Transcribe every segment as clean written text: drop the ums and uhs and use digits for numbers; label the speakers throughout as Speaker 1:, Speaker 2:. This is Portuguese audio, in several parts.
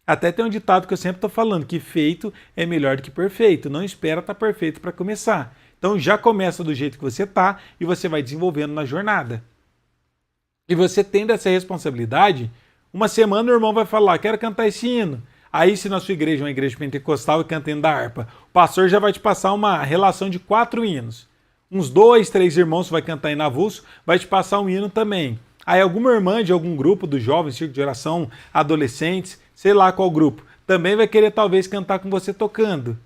Speaker 1: Até tem um ditado que eu sempre estou falando, que feito é melhor do que perfeito. Não espera estar perfeito para começar. Então já começa do jeito que você está e você vai desenvolvendo na jornada. E você tendo essa responsabilidade, uma semana o irmão vai falar, quero cantar esse hino. Aí se na sua igreja é uma igreja pentecostal e canta hino da harpa, o pastor já vai te passar uma relação de 4 hinos. Uns 2, 3 irmãos vai cantar hino avulso, vai te passar um hino também. Aí alguma irmã de algum grupo dos jovens, círculo de oração, adolescentes, sei lá qual grupo, também vai querer talvez cantar com você tocando.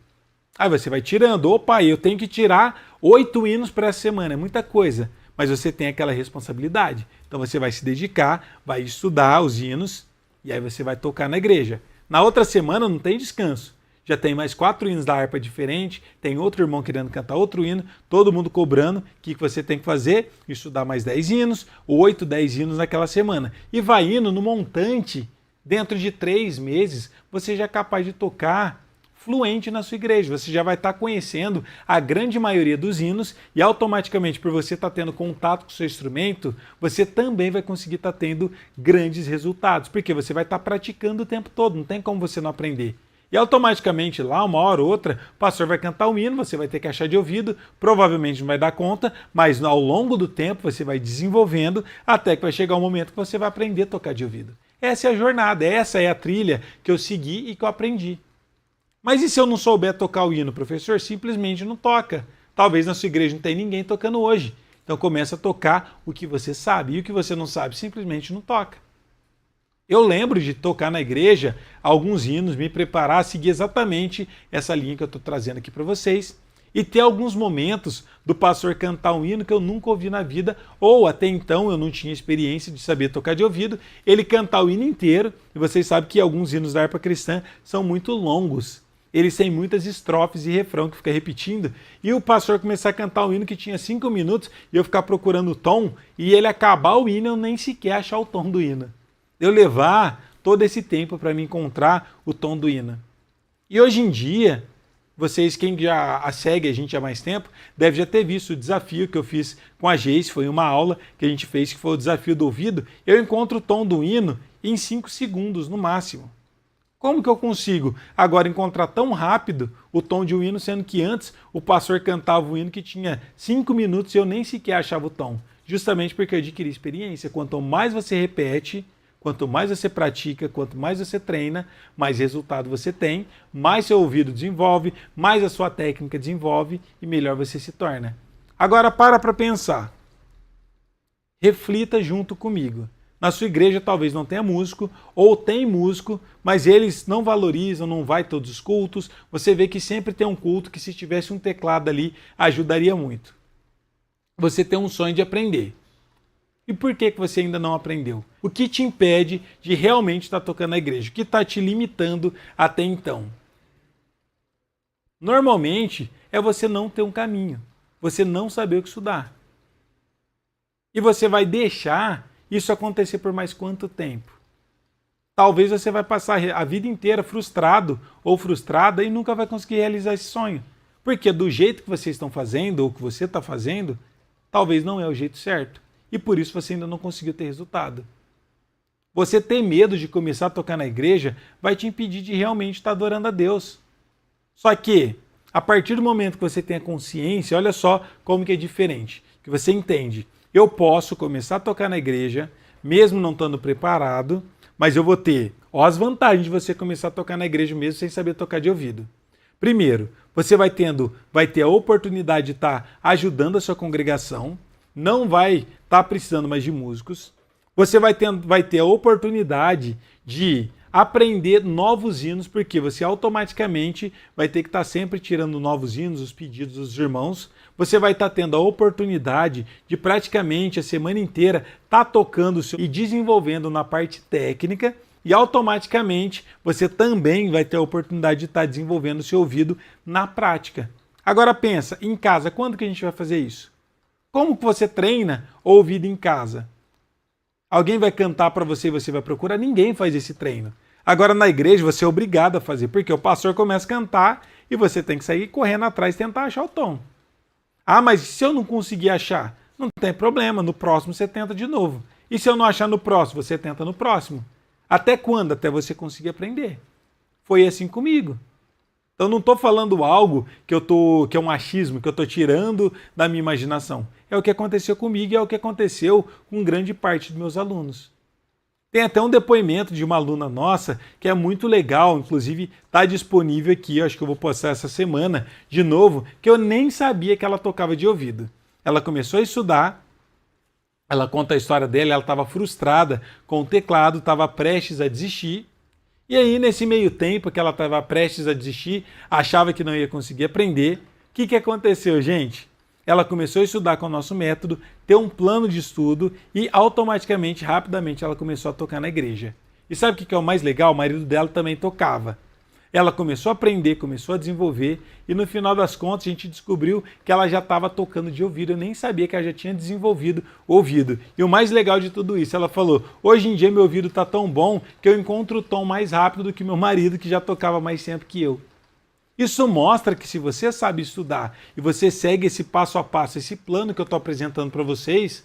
Speaker 1: Aí você vai tirando, opa, eu tenho que tirar 8 hinos para essa semana, é muita coisa. Mas você tem aquela responsabilidade. Então você vai se dedicar, vai estudar os hinos e aí você vai tocar na igreja. Na outra semana não tem descanso. Já tem mais 4 hinos da harpa diferente, tem outro irmão querendo cantar outro hino, todo mundo cobrando. O que você tem que fazer? Estudar mais 10 hinos, 8, 10 hinos naquela semana. E vai indo no montante, dentro de 3 meses, você já é capaz de tocar fluente na sua igreja. Você já vai estar conhecendo a grande maioria dos hinos e automaticamente, por você estar tendo contato com o seu instrumento, você também vai conseguir estar tendo grandes resultados, porque você vai estar praticando o tempo todo, não tem como você não aprender. E automaticamente lá, uma hora ou outra, o pastor vai cantar um hino, você vai ter que achar de ouvido, provavelmente não vai dar conta, mas ao longo do tempo você vai desenvolvendo até que vai chegar um momento que você vai aprender a tocar de ouvido. Essa é a jornada, essa é a trilha que eu segui e que eu aprendi. Mas e se eu não souber tocar o hino, professor? Simplesmente não toca. Talvez na sua igreja não tenha ninguém tocando hoje. Então começa a tocar o que você sabe. E o que você não sabe, simplesmente não toca. Eu lembro de tocar na igreja alguns hinos, me preparar, seguir exatamente essa linha que eu estou trazendo aqui para vocês. E ter alguns momentos do pastor cantar um hino que eu nunca ouvi na vida, ou até então eu não tinha experiência de saber tocar de ouvido, ele cantar o hino inteiro. E vocês sabem que alguns hinos da harpa cristã são muito longos. Eles têm muitas estrofes e refrão que fica repetindo, e o pastor começar a cantar um hino que tinha 5 minutos e eu ficar procurando o tom, e ele acabar o hino e eu nem sequer achar o tom do hino. Eu levar todo esse tempo para me encontrar o tom do hino. E hoje em dia, vocês, quem já segue a gente há mais tempo, deve já ter visto o desafio que eu fiz com a Geice, foi uma aula que a gente fez, que foi o desafio do ouvido. Eu encontro o tom do hino em 5 segundos no máximo. Como que eu consigo agora encontrar tão rápido o tom de um hino, sendo que antes o pastor cantava um hino que tinha 5 minutos e eu nem sequer achava o tom? Justamente porque eu adquiri experiência. Quanto mais você repete, quanto mais você pratica, quanto mais você treina, mais resultado você tem, mais seu ouvido desenvolve, mais a sua técnica desenvolve e melhor você se torna. Agora para pensar. Reflita junto comigo. Na sua igreja talvez não tenha músico, ou tem músico, mas eles não valorizam, não vai todos os cultos. Você vê que sempre tem um culto que se tivesse um teclado ali, ajudaria muito. Você tem um sonho de aprender. E por que você ainda não aprendeu? O que te impede de realmente estar tocando na igreja? O que está te limitando até então? Normalmente é você não ter um caminho, você não saber o que estudar. E você vai deixar isso acontecer por mais quanto tempo? Talvez você vai passar a vida inteira frustrado ou frustrada e nunca vai conseguir realizar esse sonho. Porque do jeito que vocês estão fazendo ou que você está fazendo, talvez não é o jeito certo. E por isso você ainda não conseguiu ter resultado. Você ter medo de começar a tocar na igreja vai te impedir de realmente estar adorando a Deus. Só que, a partir do momento que você tem a consciência, olha só como que é diferente. Que você entende. Eu posso começar a tocar na igreja, mesmo não estando preparado, mas eu vou ter as vantagens de você começar a tocar na igreja mesmo sem saber tocar de ouvido. Primeiro, você vai ter a oportunidade de estar ajudando a sua congregação, não vai estar precisando mais de músicos, você vai ter a oportunidade de aprender novos hinos, porque você automaticamente vai ter que estar sempre tirando novos hinos, os pedidos dos irmãos. Você vai estar tendo a oportunidade de praticamente a semana inteira estar tocando e desenvolvendo na parte técnica, e automaticamente você também vai ter a oportunidade de estar desenvolvendo o seu ouvido na prática. Agora pensa, em casa, quando que a gente vai fazer isso? Como que você treina o ouvido em casa? Alguém vai cantar para você e você vai procurar? Ninguém faz esse treino. Agora na igreja você é obrigado a fazer, porque o pastor começa a cantar e você tem que sair correndo atrás e tentar achar o tom. Ah, mas se eu não conseguir achar? Não tem problema, no próximo você tenta de novo. E se eu não achar no próximo, você tenta no próximo. Até quando? Até você conseguir aprender. Foi assim comigo. Então não estou falando algo que é um achismo, que eu estou tirando da minha imaginação. É o que aconteceu comigo e é o que aconteceu com grande parte dos meus alunos. Tem até um depoimento de uma aluna nossa que é muito legal, inclusive está disponível aqui, eu acho que eu vou postar essa semana de novo, que eu nem sabia que ela tocava de ouvido. Ela começou a estudar, ela conta a história dela, ela estava frustrada com o teclado, estava prestes a desistir. E aí, nesse meio tempo que ela estava prestes a desistir, achava que não ia conseguir aprender, o que aconteceu, gente? Ela começou a estudar com o nosso método, ter um plano de estudo e automaticamente, rapidamente, ela começou a tocar na igreja. E sabe o que é o mais legal? O marido dela também tocava. Ela começou a aprender, começou a desenvolver e no final das contas a gente descobriu que ela já estava tocando de ouvido. Eu nem sabia que ela já tinha desenvolvido o ouvido. E o mais legal de tudo isso, ela falou, hoje em dia meu ouvido está tão bom que eu encontro o tom mais rápido do que meu marido, que já tocava mais tempo que eu. Isso mostra que se você sabe estudar e você segue esse passo a passo, esse plano que eu estou apresentando para vocês,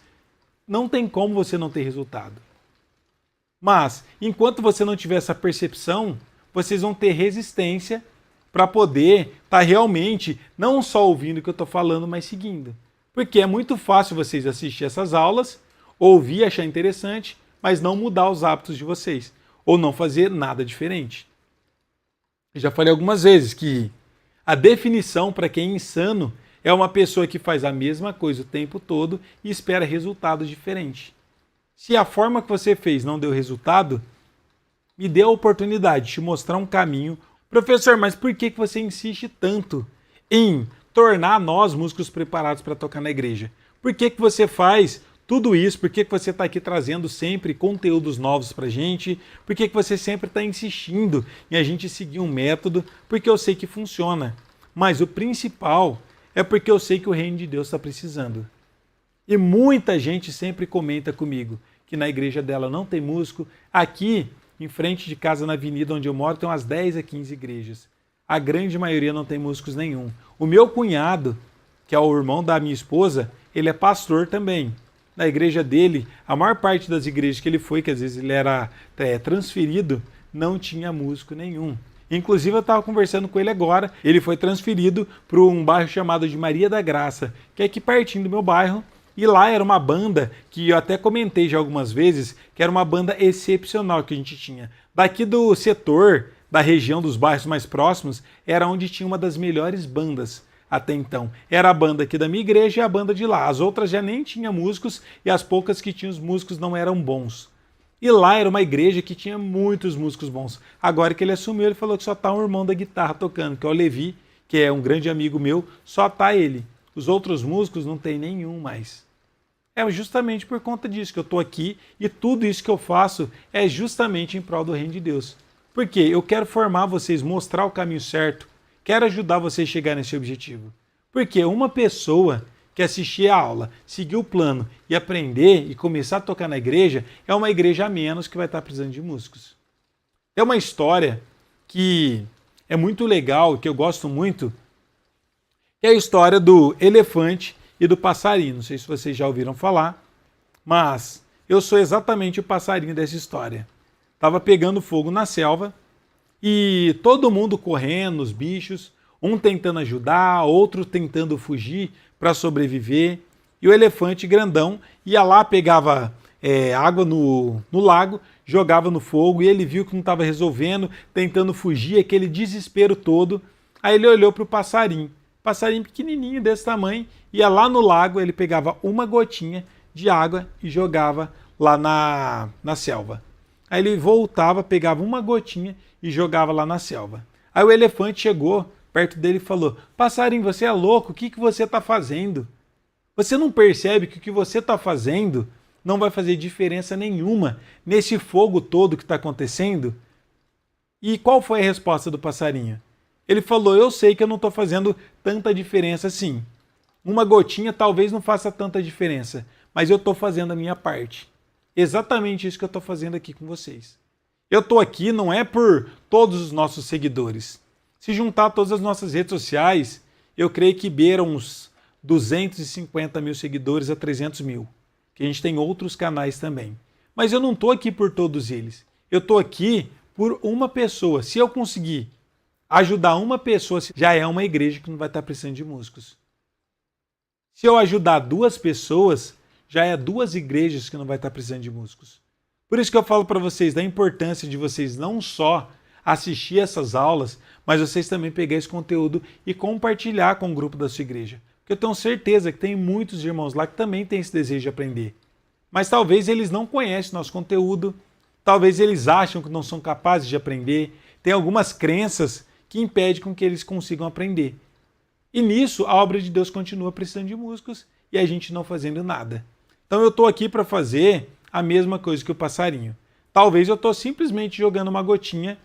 Speaker 1: não tem como você não ter resultado. Mas, enquanto você não tiver essa percepção, vocês vão ter resistência para poder estar realmente não só ouvindo o que eu estou falando, mas seguindo. Porque é muito fácil vocês assistir essas aulas, ouvir, achar interessante, mas não mudar os hábitos de vocês, ou não fazer nada diferente. Eu já falei algumas vezes que a definição para quem é insano é uma pessoa que faz a mesma coisa o tempo todo e espera resultados diferentes. Se a forma que você fez não deu resultado, me dê a oportunidade de te mostrar um caminho. Professor, mas por que você insiste tanto em tornar nós músicos preparados para tocar na igreja? Por que você faz tudo isso? Por que você está aqui trazendo sempre conteúdos novos para a gente? Por que você sempre está insistindo em a gente seguir um método? Porque eu sei que funciona. Mas o principal é porque eu sei que o reino de Deus está precisando. E muita gente sempre comenta comigo que na igreja dela não tem músico. Aqui, em frente de casa, na avenida onde eu moro, tem umas 10 a 15 igrejas. A grande maioria não tem músicos nenhum. O meu cunhado, que é o irmão da minha esposa, ele é pastor também. Na igreja dele, a maior parte das igrejas que ele foi, que às vezes ele era transferido, não tinha músico nenhum. Inclusive eu estava conversando com ele agora, ele foi transferido para um bairro chamado de Maria da Graça, que é aqui pertinho do meu bairro, e lá era uma banda que eu até comentei já algumas vezes, que era uma banda excepcional que a gente tinha. Daqui do setor, da região dos bairros mais próximos, era onde tinha uma das melhores bandas até então. Era a banda aqui da minha igreja e a banda de lá. As outras já nem tinham músicos e as poucas que tinham os músicos não eram bons. E lá era uma igreja que tinha muitos músicos bons. Agora que ele assumiu, ele falou que só tá um irmão da guitarra tocando, que é o Levi, que é um grande amigo meu, só tá ele. Os outros músicos não tem nenhum mais. É justamente por conta disso que eu estou aqui e tudo isso que eu faço é justamente em prol do reino de Deus. Porque eu quero formar vocês, mostrar o caminho certo, quero ajudar vocês a chegar nesse objetivo. Porque uma pessoa que assistir a aula, seguir o plano e aprender e começar a tocar na igreja, é uma igreja a menos que vai estar precisando de músicos. É uma história que é muito legal, que eu gosto muito, que é a história do elefante e do passarinho. Não sei se vocês já ouviram falar, mas eu sou exatamente o passarinho dessa história. Estava pegando fogo na selva e todo mundo correndo, os bichos, um tentando ajudar, outro tentando fugir para sobreviver. E o elefante grandão ia lá, pegava água no lago, jogava no fogo e ele viu que não estava resolvendo, tentando fugir, aquele desespero todo. Aí ele olhou para o passarinho pequenininho desse tamanho, ia lá no lago, ele pegava uma gotinha de água e jogava lá na selva. Aí ele voltava, pegava uma gotinha e jogava lá na selva. Aí o elefante chegou perto dele e falou: passarinho, você é louco, o que você está fazendo? Você não percebe que o que você está fazendo não vai fazer diferença nenhuma nesse fogo todo que está acontecendo? E qual foi a resposta do passarinho? Ele falou: eu sei que eu não estou fazendo tanta diferença assim. Uma gotinha talvez não faça tanta diferença, mas eu estou fazendo a minha parte. Exatamente isso que eu estou fazendo aqui com vocês. Eu estou aqui não é por todos os nossos seguidores. Se juntar todas as nossas redes sociais, eu creio que beiram uns 250 mil seguidores a 300 mil. Que a gente tem outros canais também. Mas eu não estou aqui por todos eles. Eu estou aqui por uma pessoa. Se eu conseguir ajudar uma pessoa, já é uma igreja que não vai estar precisando de músicos. Se eu ajudar 2 pessoas, já é 2 igrejas que não vai estar precisando de músicos. Por isso que eu falo para vocês da importância de vocês não só assistir essas aulas, mas vocês também pegar esse conteúdo e compartilhar com o grupo da sua igreja. Porque eu tenho certeza que tem muitos irmãos lá que também têm esse desejo de aprender. Mas talvez eles não conhecem nosso conteúdo, talvez eles acham que não são capazes de aprender, tem algumas crenças que impedem com que eles consigam aprender. E nisso, a obra de Deus continua precisando de músicos e a gente não fazendo nada. Então eu estou aqui para fazer a mesma coisa que o passarinho. Talvez eu estou simplesmente jogando uma gotinha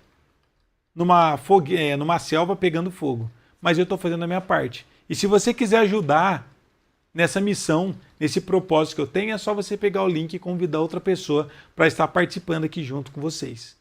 Speaker 1: numa selva pegando fogo. Mas eu estou fazendo a minha parte. E se você quiser ajudar nessa missão, nesse propósito que eu tenho, é só você pegar o link e convidar outra pessoa para estar participando aqui junto com vocês.